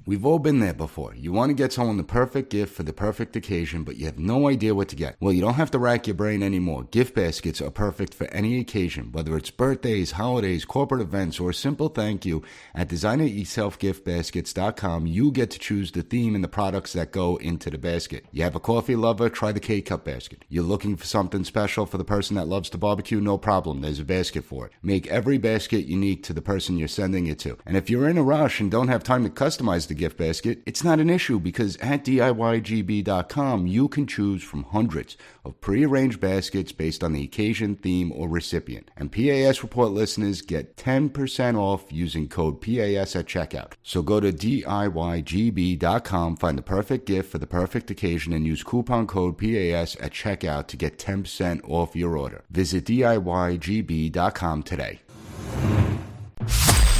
We've all been there before. You want to get someone the perfect gift for the perfect occasion, but you have no idea what to get. Well, you don't have to rack your brain anymore. Gift baskets are perfect for any occasion, whether it's birthdays, holidays, corporate events, or a simple thank you. At designeryourselfgiftbaskets.com, you get to choose the theme and the products that go into the basket. You have a coffee lover? Try the K-Cup basket. You're looking for something special for the person that loves to barbecue? No problem. There's a basket for it. Make every basket unique to the person you're sending it to. And if you're in a rush and don't have time to customize the gift basket, it's not an issue because at DIYGB.com, you can choose from hundreds of pre-arranged baskets based on the occasion, theme, or recipient. And P.A.S. report listeners get 10% off using code P.A.S. at checkout. So go to DIYGB.com, find the perfect gift for the perfect occasion, and use coupon code P.A.S. at checkout to get 10% off your order. Visit DIYGB.com today.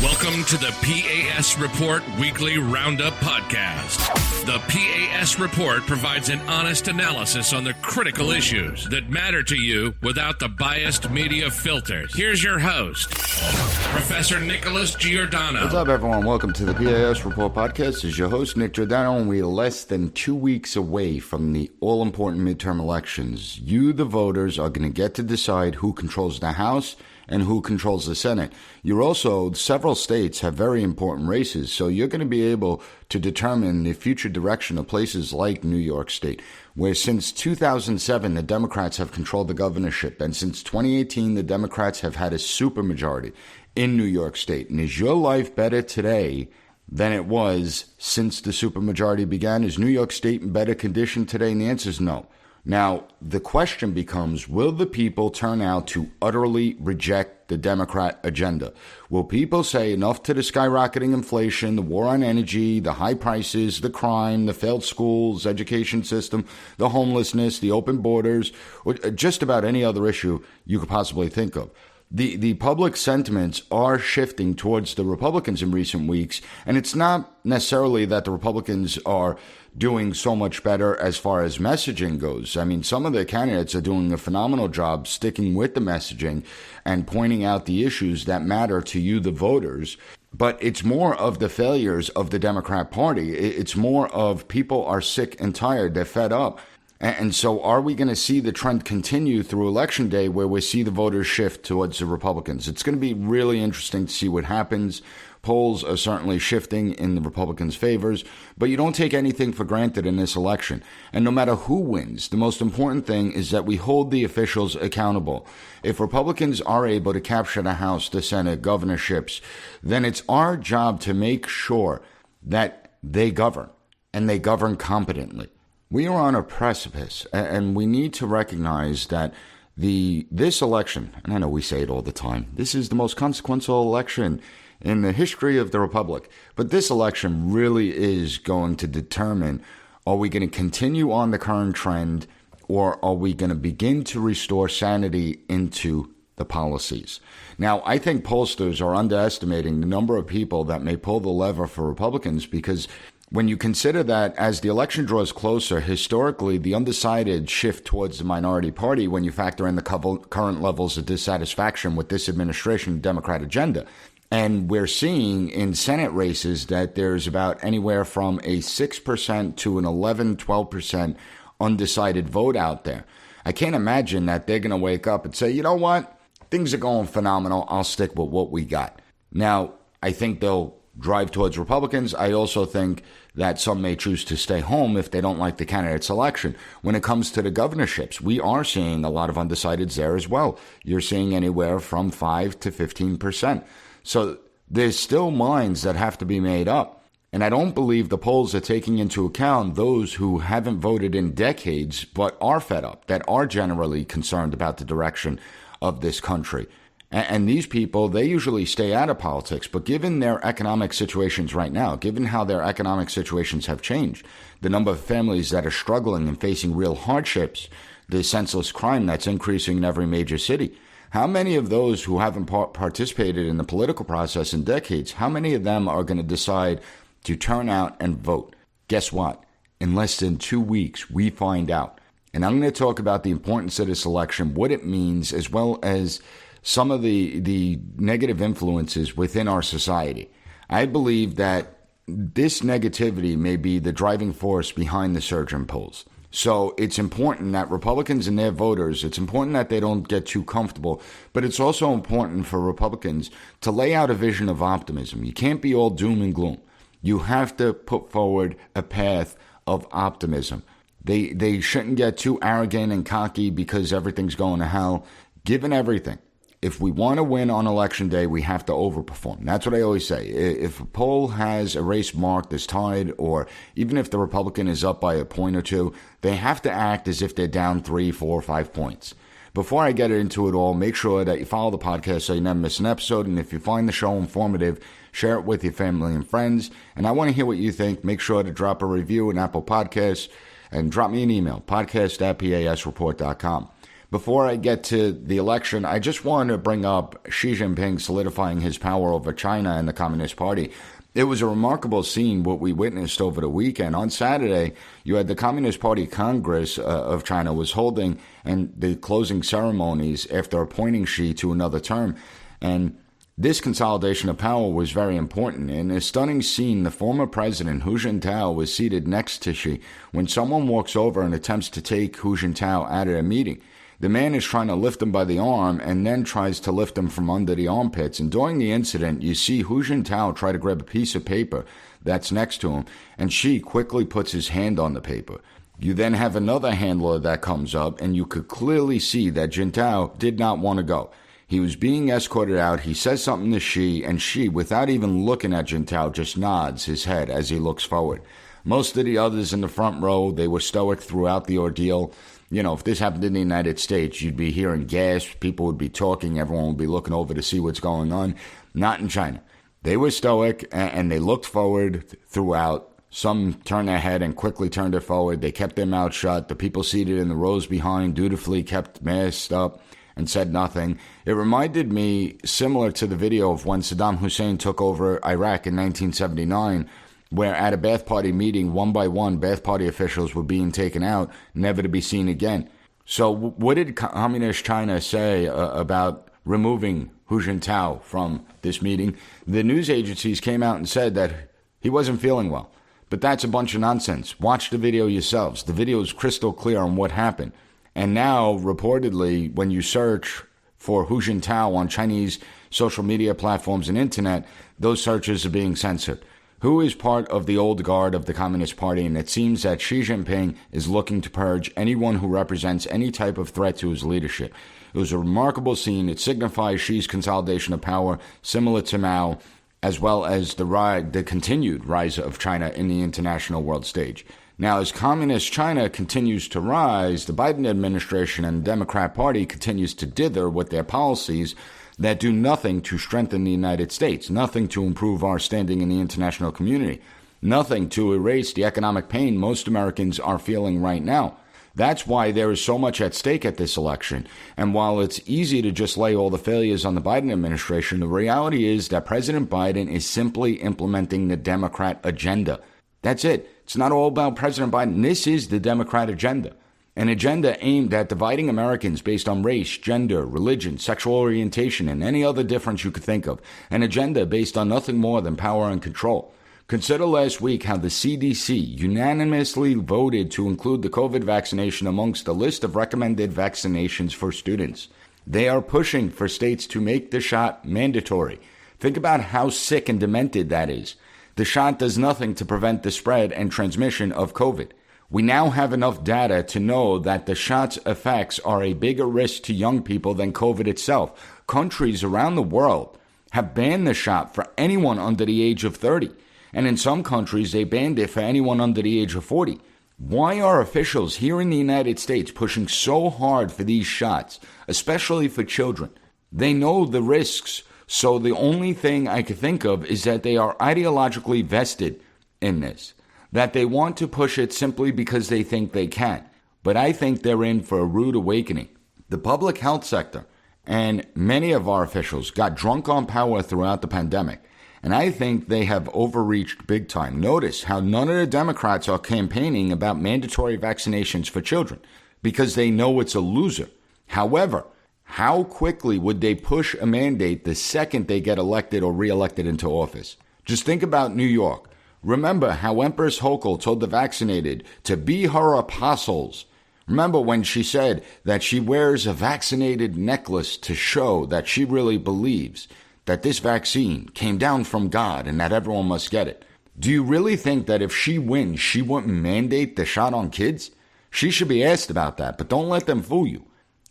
Welcome to the P.A.S. Report Weekly Roundup Podcast. The P.A.S. Report provides an honest analysis on the critical issues that matter to you without the biased media filters. Here's your host, Professor Nicholas Giordano. What's up, everyone? Welcome to the P.A.S. Report Podcast. This is your host, Nick Giordano, and we're less than 2 weeks away from the all-important midterm elections. You, the voters, are going to get to decide who controls the House and who controls the Senate. You're also, several states have very important races, so you're going to be able to determine the future direction of places like New York State, where since 2007, the Democrats have controlled the governorship, and since 2018, the Democrats have had a supermajority in New York State. And is your life better today than it was since the supermajority began? Is New York State in better condition today? And the answer is no. Now, the question becomes, will the people turn out to utterly reject the Democrat agenda? Will people say enough to the skyrocketing inflation, the war on energy, the high prices, the crime, the failed schools, education system, the homelessness, the open borders, or just about any other issue you could possibly think of? The public sentiments are shifting towards the Republicans in recent weeks, and it's not necessarily that the Republicans are doing so much better as far as messaging goes. I mean, some of the candidates are doing a phenomenal job sticking with the messaging and pointing out the issues that matter to you, the voters. But it's more of the failures of the Democrat Party. It's more of people are sick and tired. They're fed up. And so are we going to see the trend continue through Election Day where we see the voters shift towards the Republicans? It's going to be really interesting to see what happens. Polls are certainly shifting in the Republicans' favors, but you don't take anything for granted in this election. And no matter who wins, the most important thing is that we hold the officials accountable. If Republicans are able to capture the House, the Senate, governorships, then it's our job to make sure that they govern, and they govern competently. We are on a precipice, and we need to recognize that this election, and I know we say it all the time, this is the most consequential election in the history of the Republic. But this election really is going to determine, are we going to continue on the current trend, or are we going to begin to restore sanity into the policies? Now, I think pollsters are underestimating the number of people that may pull the lever for Republicans, because when you consider that as the election draws closer, historically, the undecided shift towards the minority party when you factor in the current levels of dissatisfaction with this administration Democrat agenda. And we're seeing in Senate races that there's about anywhere from a 6% to an 11, 12% undecided vote out there. I can't imagine that they're going to wake up and say, you know what, things are going phenomenal. I'll stick with what we got. Now, I think they'll drive towards Republicans. I also think that some may choose to stay home if they don't like the candidate selection. When it comes to the governorships, we are seeing a lot of undecideds there as well. You're seeing anywhere from 5 to 15%. So there's still minds that have to be made up. And I don't believe the polls are taking into account those who haven't voted in decades but are fed up, that are generally concerned about the direction of this country. And these people, they usually stay out of politics. But given their economic situations right now, given how their economic situations have changed, the number of families that are struggling and facing real hardships, the senseless crime that's increasing in every major city, how many of those who haven't participated in the political process in decades, how many of them are going to decide to turn out and vote? Guess what? In less than 2 weeks, we find out. And I'm going to talk about the importance of this election, what it means, as well as some of the negative influences within our society. I believe that this negativity may be the driving force behind the surge in polls. So it's important that Republicans and their voters, it's important that they don't get too comfortable, but it's also important for Republicans to lay out a vision of optimism. You can't be all doom and gloom. You have to put forward a path of optimism. They shouldn't get too arrogant and cocky because everything's going to hell. Given everything, if we want to win on election day, we have to overperform. That's what I always say. If a poll has a race marked as tied, or even if the Republican is up by a point or two, they have to act as if they're down 3, 4, 5 points. Before I get into it all, make sure that you follow the podcast so you never miss an episode. And if you find the show informative, share it with your family and friends. And I want to hear what you think. Make sure to drop a review in Apple Podcasts and drop me an email, podcast@PASreport.com. Before I get to the election, I just want to bring up Xi Jinping solidifying his power over China and the Communist Party. It was a remarkable scene, what we witnessed over the weekend. On Saturday, you had the Communist Party Congress of China was holding and the closing ceremonies after appointing Xi to another term. And this consolidation of power was very important. In a stunning scene, the former president, Hu Jintao, was seated next to Xi when someone walks over and attempts to take Hu Jintao out of the meeting. The man is trying to lift him by the arm and then tries to lift him from under the armpits. And during the incident, you see Hu Jintao try to grab a piece of paper that's next to him, and Xi quickly puts his hand on the paper. You then have another handler that comes up, and you could clearly see that Jintao did not want to go. He was being escorted out. He says something to Xi, and Xi, without even looking at Jintao, just nods his head as he looks forward. Most of the others in the front row, they were stoic throughout the ordeal. You know, if this happened in the United States, you'd be hearing gasps, people would be talking, everyone would be looking over to see what's going on. Not in China. They were stoic, and they looked forward throughout. Some turned their head and quickly turned it forward. They kept their mouth shut. The people seated in the rows behind dutifully kept masked up and said nothing. It reminded me similar to the video of when Saddam Hussein took over Iraq in 1979, where at a Ba'ath Party meeting, one by one, Ba'ath Party officials were being taken out, never to be seen again. So what did Communist China say about removing Hu Jintao from this meeting? The news agencies came out and said that he wasn't feeling well. But that's a bunch of nonsense. Watch the video yourselves. The video is crystal clear on what happened. And now, reportedly, when you search for Hu Jintao on Chinese social media platforms and internet, those searches are being censored. Hu is part of the old guard of the Communist Party, and it seems that Xi Jinping is looking to purge anyone who represents any type of threat to his leadership. It was a remarkable scene. It signifies Xi's consolidation of power, similar to Mao, as well as the continued rise of China in the international world stage. Now, as Communist China continues to rise, the Biden administration and the Democrat Party continues to dither with their policies that do nothing to strengthen the United States, nothing to improve our standing in the international community, nothing to erase the economic pain most Americans are feeling right now. That's why there is so much at stake at this election. And while it's easy to just lay all the failures on the Biden administration, the reality is that President Biden is simply implementing the Democrat agenda. That's it. It's not all about President Biden. This is the Democrat agenda. An agenda aimed at dividing Americans based on race, gender, religion, sexual orientation, and any other difference you could think of. An agenda based on nothing more than power and control. Consider last week how the CDC unanimously voted to include the COVID vaccination amongst the list of recommended vaccinations for students. They are pushing for states to make the shot mandatory. Think about how sick and demented that is. The shot does nothing to prevent the spread and transmission of COVID. We now have enough data to know that the shot's effects are a bigger risk to young people than COVID itself. Countries around the world have banned the shot for anyone under the age of 30. And in some countries, they banned it for anyone under the age of 40. Why are officials here in the United States pushing so hard for these shots, especially for children? They know the risks, so the only thing I could think of is that they are ideologically vested in this, that they want to push it simply because they think they can. But I think they're in for a rude awakening. The public health sector and many of our officials got drunk on power throughout the pandemic. And I think they have overreached big time. Notice how none of the Democrats are campaigning about mandatory vaccinations for children because they know it's a loser. However, how quickly would they push a mandate the second they get elected or reelected into office? Just think about New York. Remember how Empress Hochul told the vaccinated to be her apostles. Remember when she said that she wears a vaccinated necklace to show that she really believes that this vaccine came down from God and that everyone must get it. Do you really think that if she wins, she wouldn't mandate the shot on kids? She should be asked about that, but don't let them fool you.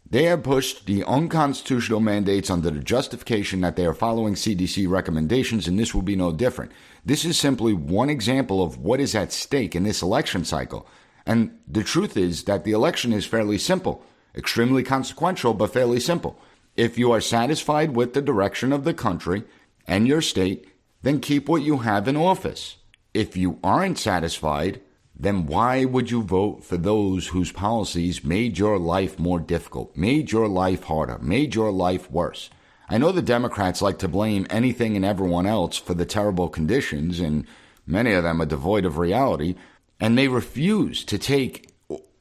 They have pushed the unconstitutional mandates under the justification that they are following CDC recommendations, and this will be no different. This is simply one example of what is at stake in this election cycle. And the truth is that the election is fairly simple, extremely consequential, but fairly simple. If you are satisfied with the direction of the country and your state, then keep what you have in office. If you aren't satisfied, then why would you vote for those whose policies made your life more difficult, made your life harder, made your life worse? I know the Democrats like to blame anything and everyone else for the terrible conditions, and many of them are devoid of reality, and they refuse to take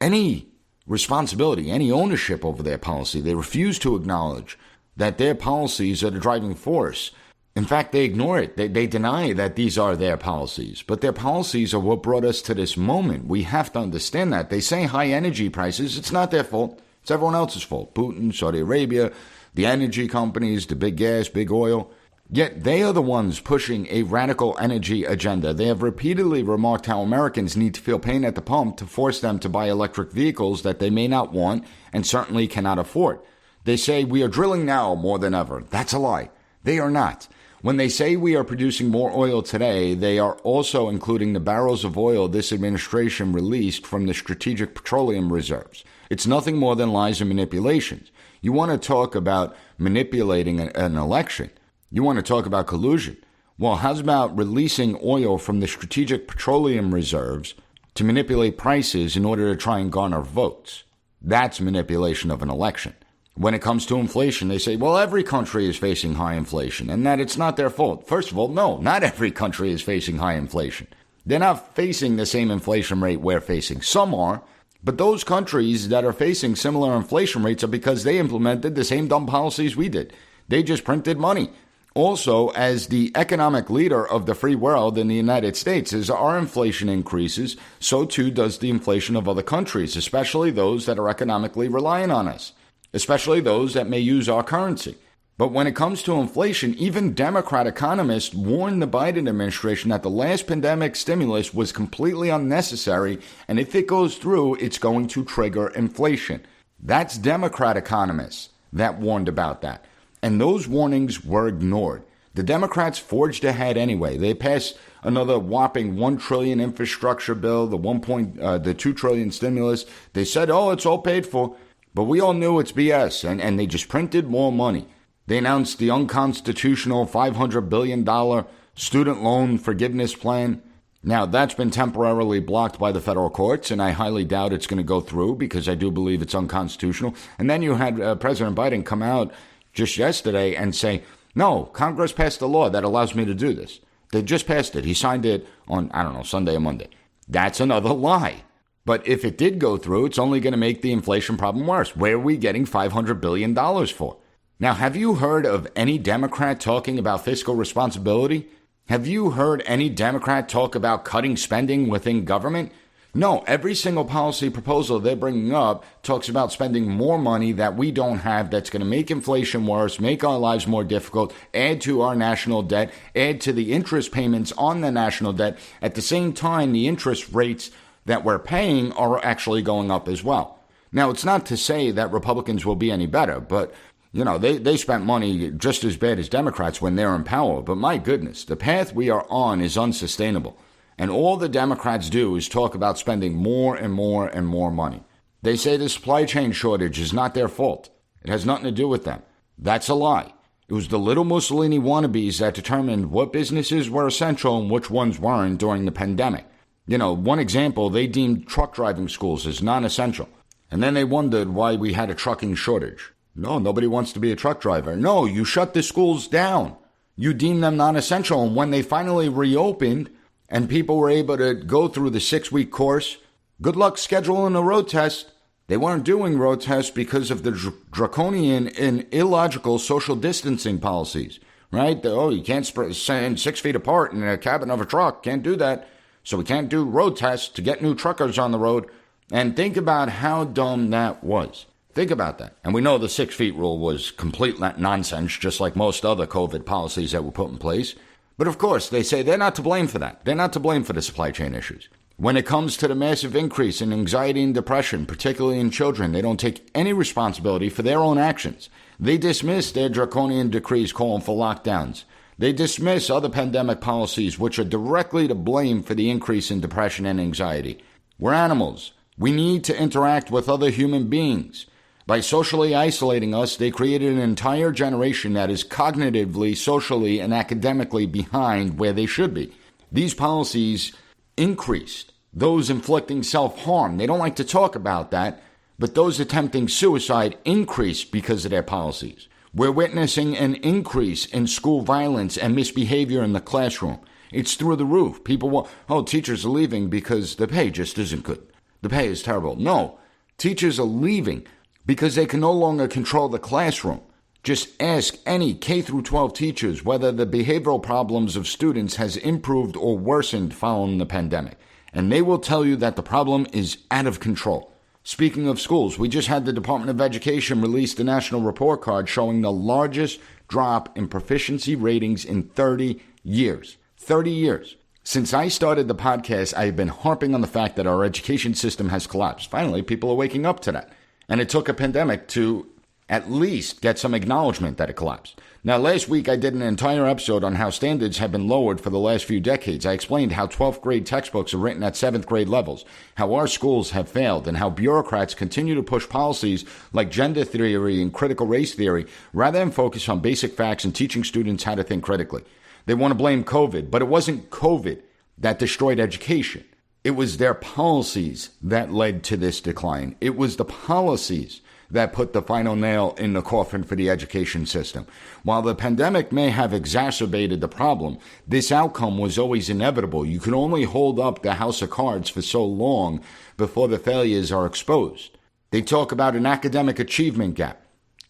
any responsibility, any ownership over their policy. They refuse to acknowledge that their policies are the driving force. In fact, they ignore it. They deny that these are their policies. But their policies are what brought us to this moment. We have to understand that. They say high energy prices. It's not their fault. It's everyone else's fault. Putin, Saudi Arabia, the energy companies, the big gas, big oil. Yet they are the ones pushing a radical energy agenda. They have repeatedly remarked how Americans need to feel pain at the pump to force them to buy electric vehicles that they may not want and certainly cannot afford. They say we are drilling now more than ever. That's a lie. They are not. When they say we are producing more oil today, they are also including the barrels of oil this administration released from the Strategic Petroleum Reserves. It's nothing more than lies and manipulations. You want to talk about manipulating an election. You want to talk about collusion. Well, how's about releasing oil from the Strategic Petroleum Reserves to manipulate prices in order to try and garner votes? That's manipulation of an election. When it comes to inflation, they say, well, every country is facing high inflation and that it's not their fault. First of all, no, not every country is facing high inflation. They're not facing the same inflation rate we're facing. Some are, but those countries that are facing similar inflation rates are because they implemented the same dumb policies we did. They just printed money. Also, as the economic leader of the free world in the United States, as our inflation increases, so too does the inflation of other countries, especially those that are economically reliant on us. Especially those that may use our currency. But when it comes to inflation, even Democrat economists warned the Biden administration that the last pandemic stimulus was completely unnecessary, and if it goes through, it's going to trigger inflation. That's Democrat economists that warned about that. And those warnings were ignored. The Democrats forged ahead anyway. They passed another whopping $1 trillion infrastructure bill, the $2 trillion stimulus. They said, oh, it's all paid for. But we all knew it's BS, and they just printed more money. They announced the unconstitutional $500 billion student loan forgiveness plan. Now, that's been temporarily blocked by the federal courts, and I highly doubt it's going to go through because I do believe it's unconstitutional. And then you had President Biden come out just yesterday and say, no, Congress passed a law that allows me to do this. They just passed it. He signed it on, Sunday or Monday. That's another lie. But if it did go through, it's only going to make the inflation problem worse. Where are we getting $500 billion for? Now, have you heard of any Democrat talking about fiscal responsibility? Have you heard any Democrat talk about cutting spending within government? No, every single policy proposal they're bringing up talks about spending more money that we don't have that's going to make inflation worse, make our lives more difficult, add to our national debt, add to the interest payments on the national debt. At the same time, the interest rates that we're paying are actually going up as well. Now, it's not to say that Republicans will be any better, but, they spent money just as bad as Democrats when they're in power. But my goodness, the path we are on is unsustainable. And all the Democrats do is talk about spending more and more and more money. They say the supply chain shortage is not their fault. It has nothing to do with them. That's a lie. It was the little Mussolini wannabes that determined what businesses were essential and which ones weren't during the pandemic. One example, they deemed truck driving schools as non-essential. And then they wondered why we had a trucking shortage. No, nobody wants to be a truck driver. No, you shut the schools down. You deemed them non-essential. And when they finally reopened and people were able to go through the 6-week course, good luck scheduling a road test. They weren't doing road tests because of the draconian and illogical social distancing policies. right? You can't stand 6 feet apart in a cabin of a truck. Can't do that. So we can't do road tests to get new truckers on the road. And think about how dumb that was. Think about that. And we know the 6 feet rule was complete nonsense, just like most other COVID policies that were put in place. But of course, they say they're not to blame for that. They're not to blame for the supply chain issues. When it comes to the massive increase in anxiety and depression, particularly in children, they don't take any responsibility for their own actions. They dismiss their draconian decrees calling for lockdowns. They dismiss other pandemic policies which are directly to blame for the increase in depression and anxiety. We're animals. We need to interact with other human beings. By socially isolating us, they created an entire generation that is cognitively, socially, and academically behind where they should be. These policies increased those inflicting self-harm. They don't like to talk about that, but those attempting suicide increased because of their policies. We're witnessing an increase in school violence and misbehavior in the classroom. It's through the roof. People teachers are leaving because the pay just isn't good. The pay is terrible. No, teachers are leaving because they can no longer control the classroom. Just ask any K-12 teachers whether the behavioral problems of students has improved or worsened following the pandemic, and they will tell you that the problem is out of control. Speaking of schools, we just had the Department of Education release the national report card showing the largest drop in proficiency ratings in 30 years. 30 years. Since I started the podcast, I've been harping on the fact that our education system has collapsed. Finally, people are waking up to that. And it took a pandemic to at least get some acknowledgement that it collapsed. Now, last week I did an entire episode on how standards have been lowered for the last few decades. I explained how 12th grade textbooks are written at 7th grade levels, how our schools have failed, and how bureaucrats continue to push policies like gender theory and critical race theory rather than focus on basic facts and teaching students how to think critically. They want to blame COVID, but it wasn't COVID that destroyed education. It was their policies that led to this decline. It was the policies that put the final nail in the coffin for the education system. While the pandemic may have exacerbated the problem, this outcome was always inevitable. You can only hold up the house of cards for so long before the failures are exposed. They talk about an academic achievement gap,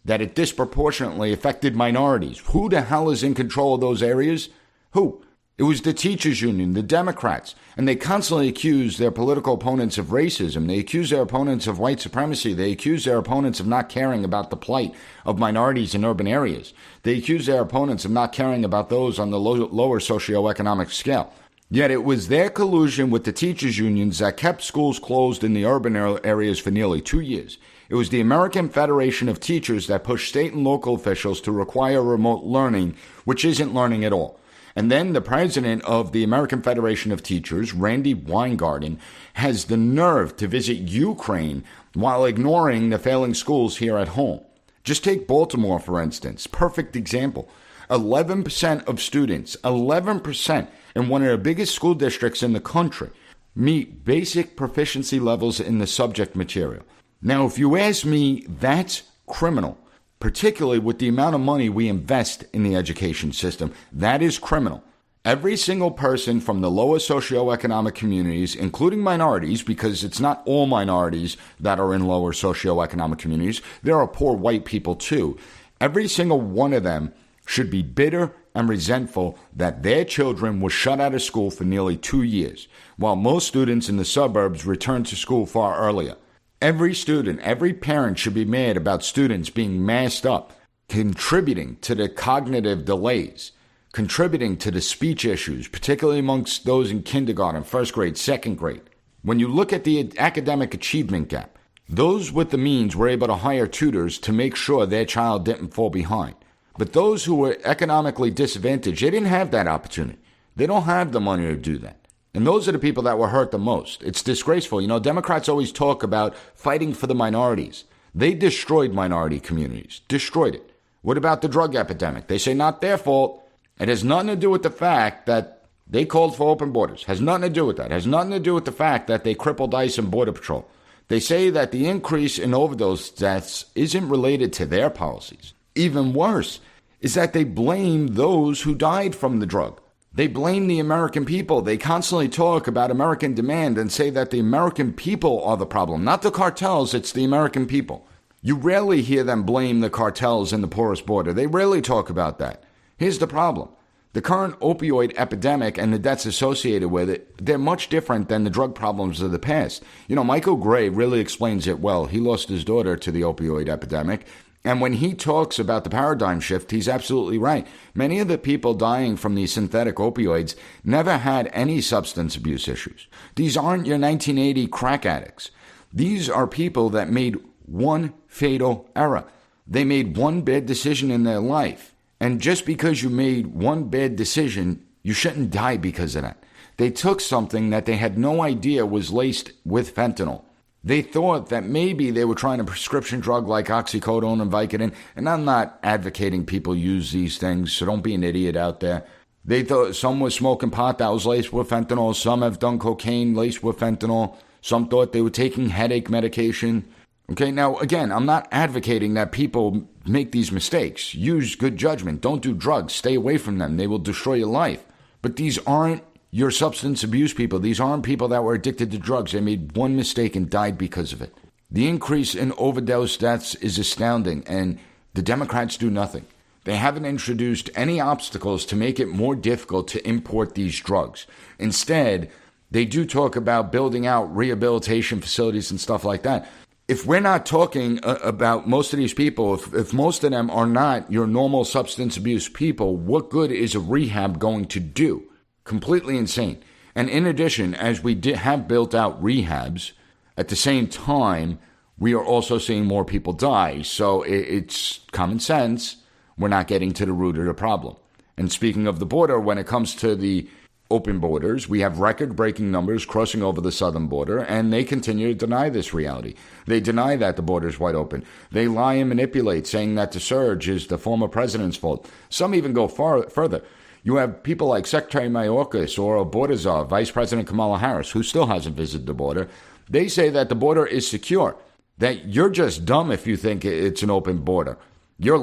that it disproportionately affected minorities. Who the hell is in control of those areas? Who? It was the teachers union, the Democrats, and they constantly accuse their political opponents of racism. They accuse their opponents of white supremacy. They accuse their opponents of not caring about the plight of minorities in urban areas. They accuse their opponents of not caring about those on the lower socioeconomic scale. Yet it was their collusion with the teachers unions that kept schools closed in the urban areas for nearly 2 years. It was the American Federation of Teachers that pushed state and local officials to require remote learning, which isn't learning at all. And then the president of the American Federation of Teachers, Randy Weingarten, has the nerve to visit Ukraine while ignoring the failing schools here at home. Just take Baltimore, for instance. Perfect example. 11% of students, 11% in one of the biggest school districts in the country, meet basic proficiency levels in the subject material. Now, if you ask me, that's criminal. Particularly with the amount of money we invest in the education system. That is criminal. Every single person from the lower socioeconomic communities, including minorities, because it's not all minorities that are in lower socioeconomic communities, there are poor white people too. Every single one of them should be bitter and resentful that their children were shut out of school for nearly 2 years, while most students in the suburbs returned to school far earlier. Every student, every parent should be mad about students being masked up, contributing to the cognitive delays, contributing to the speech issues, particularly amongst those in kindergarten, first grade, second grade. When you look at the academic achievement gap, those with the means were able to hire tutors to make sure their child didn't fall behind. But those who were economically disadvantaged, they didn't have that opportunity. They don't have the money to do that. And those are the people that were hurt the most. It's disgraceful. You know, Democrats always talk about fighting for the minorities. They destroyed minority communities, destroyed it. What about the drug epidemic? They say not their fault. It has nothing to do with the fact that they called for open borders. Has nothing to do with that. It has nothing to do with the fact that they crippled ICE and Border Patrol. They say that the increase in overdose deaths isn't related to their policies. Even worse is that they blame those who died from the drug. They blame the American people. They constantly talk about American demand and say that the American people are the problem. Not the cartels, it's the American people. You rarely hear them blame the cartels in the porous border. They rarely talk about that. Here's the problem. The current opioid epidemic and the deaths associated with it, they're much different than the drug problems of the past. Michael Gray really explains it well. He lost his daughter to the opioid epidemic. And when he talks about the paradigm shift, he's absolutely right. Many of the people dying from these synthetic opioids never had any substance abuse issues. These aren't your 1980 crack addicts. These are people that made one fatal error. They made one bad decision in their life. And just because you made one bad decision, you shouldn't die because of that. They took something that they had no idea was laced with fentanyl. They thought that maybe they were trying a prescription drug like oxycodone and Vicodin. And I'm not advocating people use these things, so don't be an idiot out there. They thought some were smoking pot that was laced with fentanyl. Some have done cocaine laced with fentanyl. Some thought they were taking headache medication. Okay, now, again, I'm not advocating that people make these mistakes. Use good judgment. Don't do drugs. Stay away from them. They will destroy your life. But these aren't your substance abuse people. These aren't people that were addicted to drugs. They made one mistake and died because of it. The increase in overdose deaths is astounding, and the Democrats do nothing. They haven't introduced any obstacles to make it more difficult to import these drugs. Instead, they do talk about building out rehabilitation facilities and stuff like that. If we're not talking about most of these people, if most of them are not your normal substance abuse people, what good is a rehab going to do? Completely insane. And in addition, as we have built out rehabs, at the same time, we are also seeing more people die. So it's common sense. We're not getting to the root of the problem. And speaking of the border, when it comes to the open borders, we have record-breaking numbers crossing over the southern border, and they continue to deny this reality. They deny that the border is wide open. They lie and manipulate, saying that the surge is the former president's fault. Some even go further. You have people like Secretary Mayorkas or Border Czar, Vice President Kamala Harris, who still hasn't visited the border. They say that the border is secure, that you're just dumb if you think it's an open border. Your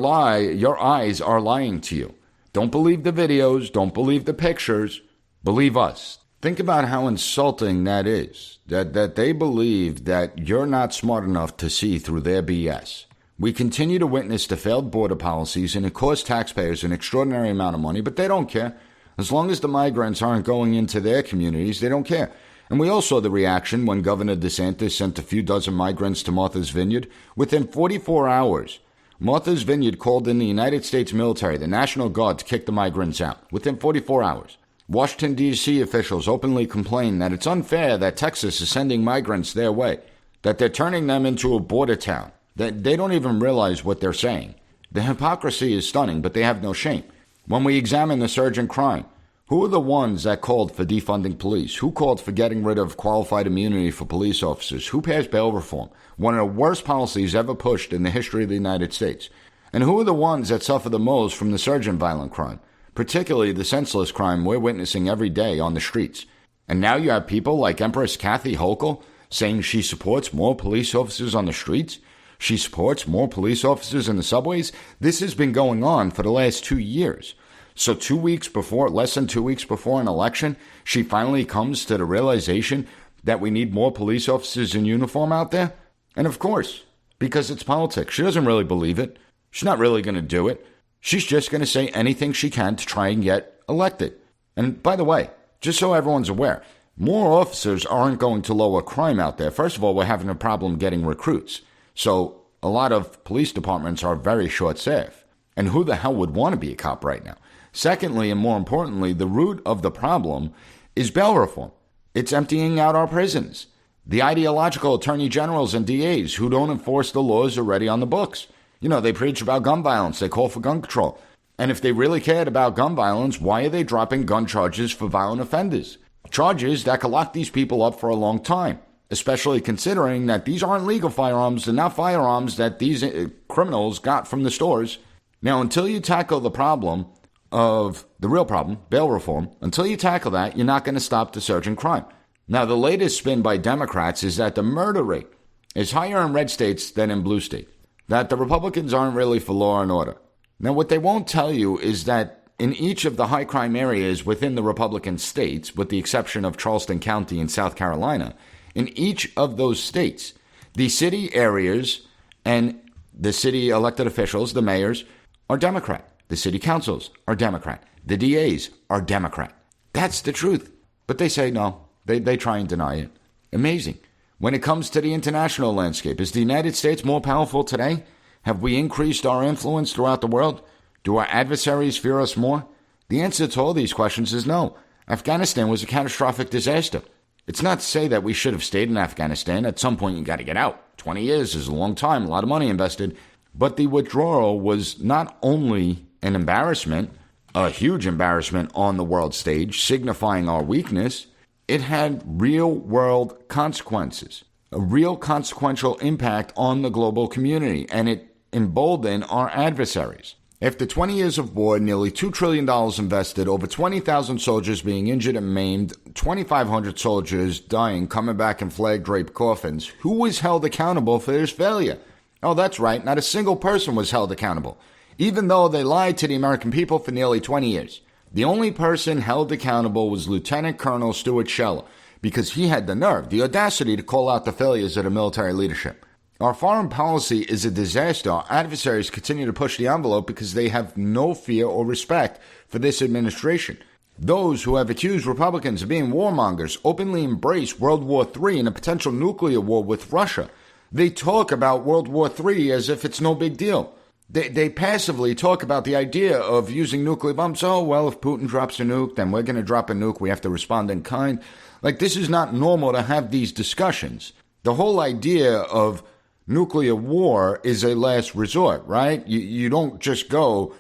eyes are lying to you. Don't believe the videos. Don't believe the pictures. Believe us. Think about how insulting that is, that they believe that you're not smart enough to see through their BS. We continue to witness the failed border policies, and it costs taxpayers an extraordinary amount of money, but they don't care. As long as the migrants aren't going into their communities, they don't care. And we all saw the reaction when Governor DeSantis sent a few dozen migrants to Martha's Vineyard. Within 44 hours, Martha's Vineyard called in the United States military, the National Guard, to kick the migrants out. Within 44 hours. Washington, D.C. officials openly complain that it's unfair that Texas is sending migrants their way, that they're turning them into a border town, that they don't even realize what they're saying. The hypocrisy is stunning, but they have no shame. When we examine the surge in crime, who are the ones that called for defunding police? Who called for getting rid of qualified immunity for police officers? Who passed bail reform? One of the worst policies ever pushed in the history of the United States. And who are the ones that suffer the most from the surge in violent crime? Particularly the senseless crime we're witnessing every day on the streets. And now you have people like Empress Kathy Hochul saying she supports more police officers on the streets. She supports more police officers in the subways. This has been going on for the last 2 years. So less than 2 weeks before an election, she finally comes to the realization that we need more police officers in uniform out there. And of course, because it's politics. She doesn't really believe it. She's not really going to do it. She's just going to say anything she can to try and get elected. And by the way, just so everyone's aware, more officers aren't going to lower crime out there. First of all, we're having a problem getting recruits. So a lot of police departments are very short-staffed. And who the hell would want to be a cop right now? Secondly, and more importantly, the root of the problem is bail reform. It's emptying out our prisons. The ideological attorney generals and DAs who don't enforce the laws already on the books. They preach about gun violence. They call for gun control. And if they really cared about gun violence, why are they dropping gun charges for violent offenders? Charges that could lock these people up for a long time, especially considering that these aren't legal firearms. They're not firearms that these criminals got from the stores. Now, until you tackle the problem of the real problem, bail reform, until you tackle that, you're not going to stop the surge in crime. Now, the latest spin by Democrats is that the murder rate is higher in red states than in blue states. That the Republicans aren't really for law and order. Now, what they won't tell you is that in each of the high crime areas within the Republican states, with the exception of Charleston County in South Carolina, in each of those states, the city areas and the city elected officials, the mayors, are Democrat. The city councils are Democrat. The DAs are Democrat. That's the truth. But they say no. They try and deny it. Amazing. When it comes to the international landscape, is the United States more powerful today? Have we increased our influence throughout the world? Do our adversaries fear us more? The answer to all these questions is no. Afghanistan was a catastrophic disaster. It's not to say that we should have stayed in Afghanistan. At some point, you got to get out. 20 years is a long time, a lot of money invested. But the withdrawal was not only an embarrassment, a huge embarrassment on the world stage, signifying our weakness. It had real-world consequences, a real consequential impact on the global community, and it emboldened our adversaries. After 20 years of war, nearly $2 trillion invested, over 20,000 soldiers being injured and maimed, 2,500 soldiers dying, coming back in flag-draped coffins, who was held accountable for this failure? Oh, that's right, not a single person was held accountable, even though they lied to the American people for nearly 20 years. The only person held accountable was Lieutenant Colonel Stuart Scheller, because he had the nerve, the audacity to call out the failures of the military leadership. Our foreign policy is a disaster. Our adversaries continue to push the envelope because they have no fear or respect for this administration. Those who have accused Republicans of being warmongers openly embrace World War III and a potential nuclear war with Russia. They talk about World War III as if it's no big deal. They passively talk about the idea of using nuclear bombs. Oh, well, if Putin drops a nuke, then we're going to drop a nuke. We have to respond in kind. Like, this is not normal to have these discussions. The whole idea of nuclear war is a last resort, right? You don't just go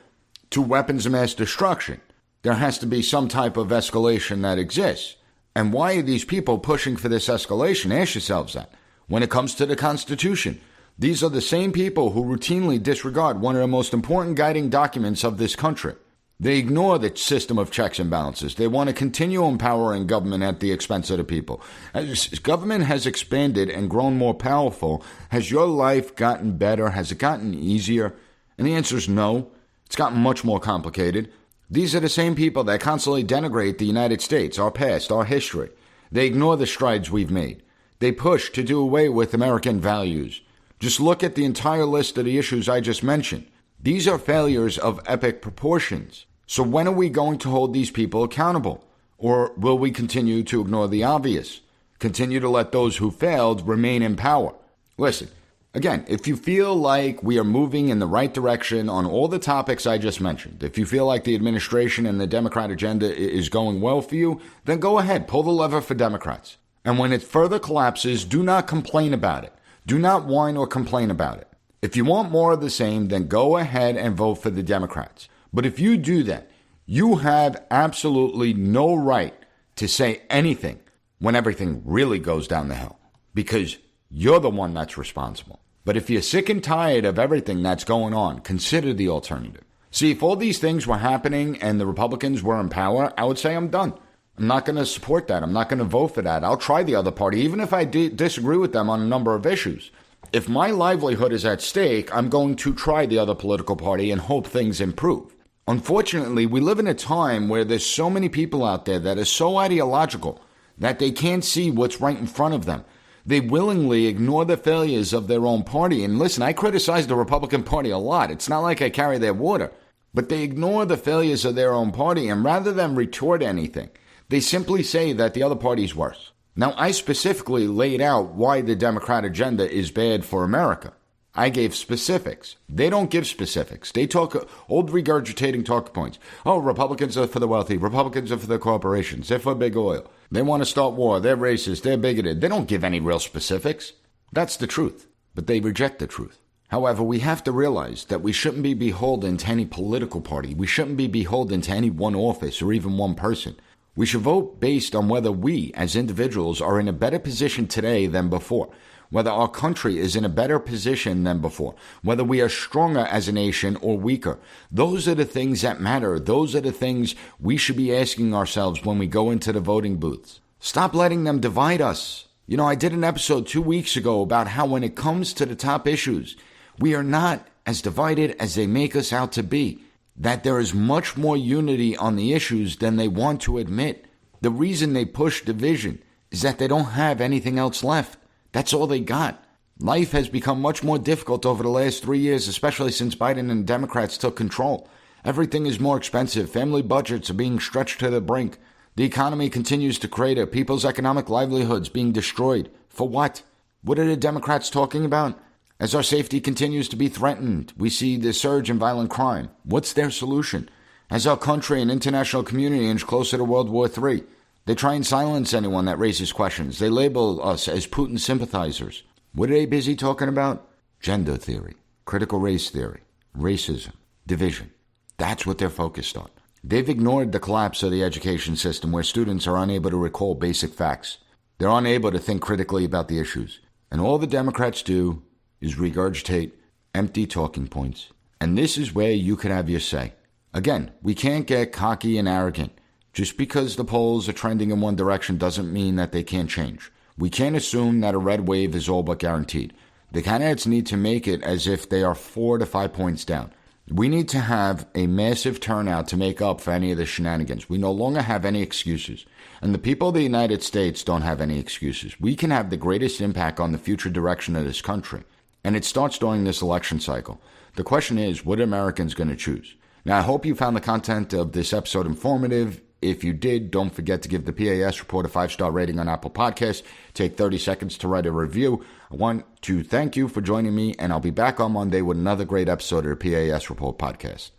to weapons of mass destruction. There has to be some type of escalation that exists. And why are these people pushing for this escalation? Ask yourselves that. When it comes to the Constitution, these are the same people who routinely disregard one of the most important guiding documents of this country. They ignore the system of checks and balances. They want to continue empowering government at the expense of the people. As government has expanded and grown more powerful, has your life gotten better? Has it gotten easier? And the answer is no. It's gotten much more complicated. These are the same people that constantly denigrate the United States, our past, our history. They ignore the strides we've made. They push to do away with American values. Just look at the entire list of the issues I just mentioned. These are failures of epic proportions. So when are we going to hold these people accountable? Or will we continue to ignore the obvious? Continue to let those who failed remain in power? Listen, again, if you feel like we are moving in the right direction on all the topics I just mentioned, if you feel like the administration and the Democrat agenda is going well for you, then go ahead, pull the lever for Democrats. And when it further collapses, do not complain about it. Do not whine or complain about it. If you want more of the same, then go ahead and vote for the Democrats. But if you do that, you have absolutely no right to say anything when everything really goes down the hill, because you're the one that's responsible. But if you're sick and tired of everything that's going on, consider the alternative. See, if all these things were happening and the Republicans were in power, I would say I'm done. I'm not going to support that. I'm not going to vote for that. I'll try the other party, even if I disagree with them on a number of issues. If my livelihood is at stake, I'm going to try the other political party and hope things improve. Unfortunately, we live in a time where there's so many people out there that are so ideological that they can't see what's right in front of them. They willingly ignore the failures of their own party. And listen, I criticize the Republican Party a lot. It's not like I carry their water. But they ignore the failures of their own party, and rather than retort anything, they simply say that the other party's worse. Now, I specifically laid out why the Democrat agenda is bad for America. I gave specifics. They don't give specifics. They talk old regurgitating talking points. Oh, Republicans are for the wealthy. Republicans are for the corporations. They're for big oil. They want to start war. They're racist. They're bigoted. They don't give any real specifics. That's the truth. But they reject the truth. However, we have to realize that we shouldn't be beholden to any political party. We shouldn't be beholden to any one office or even one person. We should vote based on whether we, as individuals, are in a better position today than before, whether our country is in a better position than before, whether we are stronger as a nation or weaker. Those are the things that matter. Those are the things we should be asking ourselves when we go into the voting booths. Stop letting them divide us. You know, I did an episode 2 weeks ago about how when it comes to the top issues, we are not as divided as they make us out to be. That there is much more unity on the issues than they want to admit. The reason they push division is that they don't have anything else left. That's all they got. Life has become much more difficult over the last 3 years, especially since Biden and Democrats took control. Everything is more expensive. Family budgets are being stretched to the brink. The economy continues to crater. People's economic livelihoods being destroyed. For what? What are the Democrats talking about? As our safety continues to be threatened, we see the surge in violent crime. What's their solution? As our country and international community inch closer to World War III, they try and silence anyone that raises questions. They label us as Putin sympathizers. What are they busy talking about? Gender theory, critical race theory, racism, division. That's what they're focused on. They've ignored the collapse of the education system where students are unable to recall basic facts. They're unable to think critically about the issues. And all the Democrats do is regurgitate empty talking points. And this is where you could have your say. Again, we can't get cocky and arrogant. Just because the polls are trending in one direction doesn't mean that they can't change. We can't assume that a red wave is all but guaranteed. The candidates need to make it as if they are 4 to 5 points down. We need to have a massive turnout to make up for any of the shenanigans. We no longer have any excuses. And the people of the United States don't have any excuses. We can have the greatest impact on the future direction of this country. And it starts during this election cycle. The question is, what are Americans going to choose? Now, I hope you found the content of this episode informative. If you did, don't forget to give the P.A.S. report a 5-star rating on Apple Podcasts. Take 30 seconds to write a review. I want to thank you for joining me, and I'll be back on Monday with another great episode of the P.A.S. Report podcast.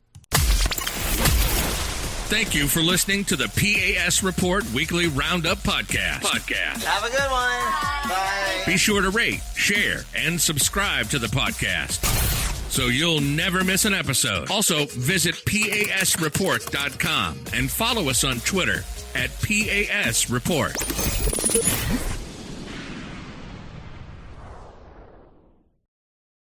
Thank you for listening to the P.A.S. Report Weekly Roundup Podcast. Have a good one. Bye. Be sure to rate, share, and subscribe to the podcast so you'll never miss an episode. Also, visit PASreport.com and follow us on Twitter at PAS Report.